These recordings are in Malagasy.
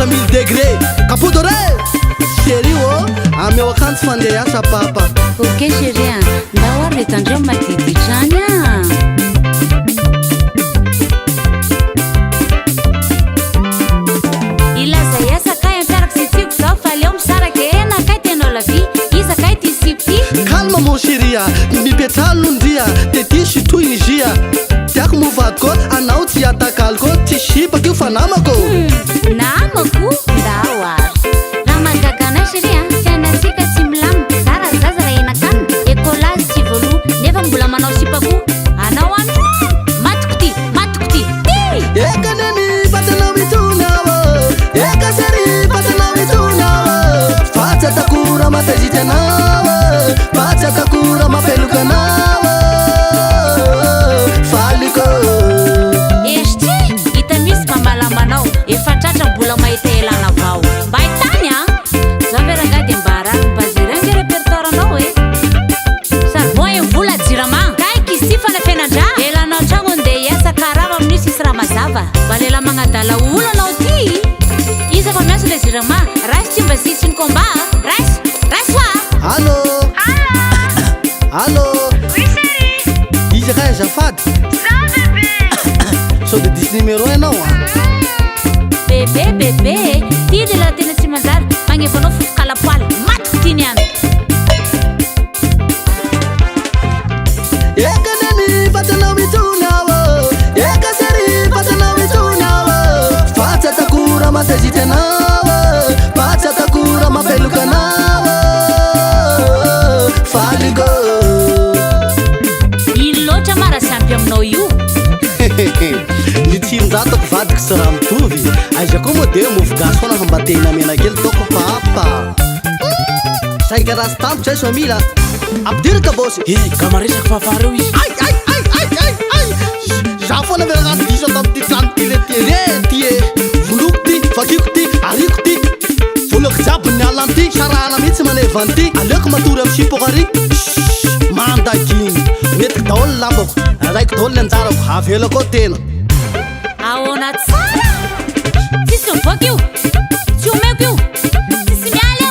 3000 degré Capodore Chéri ô ameo akanjo fandeha asa papa. Ok chéri mba oary le tandreo madiditrany ilaza iasa kay ampiaraky sitsiko zao fa leo misaraky nakay tianao lavy iza kay ty sip ty. Calme mon chéri mipetralo nondia de ty sitoiny zia tiako movadiko anao tsy atakaliko ty sipako io fa namako namako ndao ary raha mahagaganay chéri fiainasika tsy milamy zara zaza raha enakany ekolazy tsy voalo nefa mbola manao sipako anao andro matoko ty ty ekaneny fatanao itsony ao eka sery fatanao itsony ao fatsy atakora matazity anao fatsy atakora mapeloka anao faliko esy ty hita misy mamalamanao efa tratra mbola mahita elana avao mba hitany zao verangady ambarany mbazirengy repertoire anao saribon e vola jirama kaiky izy fa nafenandra elanao tragno andeha iasa karama amin'io sisy raha mazava mba lela magnadala olo anao ty iza fa miasa le jirama rasy ty mba sisiny comba rasy oa allo allo Oui chérie, izy kay azafady ça bébé. sao de 10 numéro anao bebe ty de la tena tsy manjary magnevanao fofokalapoaly matiko ty niany ekaneny fatanao itsony ao eka sery fatanao itsony ao fatsy atakora matazity anao fatsy atakora mapeloka anao faliko ino loatra mara sampy aminao io ny tsinjatako vadiko sy raha mitovy aiza koa moa de mofogasy foana fa mba tena mena kely toko papa saika raha sy tampoko zay somila ampidirika bosy ka maresaka fafareo izy za foana veragnaty diso atao amty trano ty le ty voloko ty vakiko ty ariko ty voloko jiaby ny alanty sarahana mihitsy manevanty aleoko matory amy sipokary mandaginy mety daholy lambako raiko daholy le anjarako avelako tena ahoana tsara tsisy mivoaka io tsy omeko io tsisy miala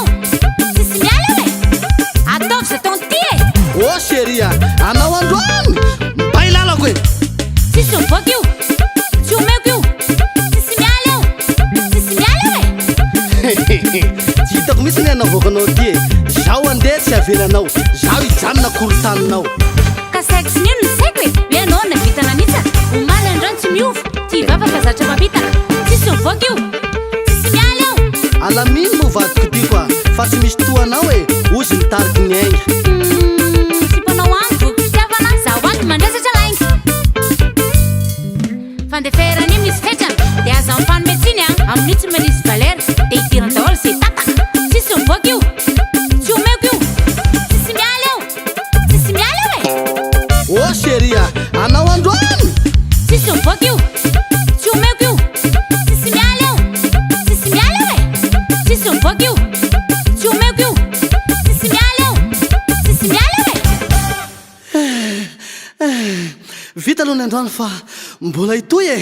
e ataovy za taony ty ô chéria anao androany mba ilalako e tsisy mivoaka io tsy omeko io tsisy miala e tsy hitako misy ny anavoakanao ty e zaho andeha tsy avelanao zaho ijanona korotaninao ka saiko sy nino ny saiko hoe anao navitana nitsa omaly andrano tsy miova ty vavaka zatra mavitaka tsisy mivoaka io tsisy miala eo alaminy movadiko ty koa fa tsy misy toanao e ozy mitariky ny ainga sy mpanao andro fitiavana zaho andy mandresatra laingy fandeferany misy fetrana de aza ampanimetsiny amin'io tsy manisy valera de hidirany daholo zay tataka tsisy mivoaka io tsy omeko io tsisy miala eo e ô chéria anao androany tsisy mivoaka io tsy omeko io tsisy miala eo e tsisy mivoaka io tsy omeko io tsisy miala eo e vita aloha ny androany fa mbola itoy e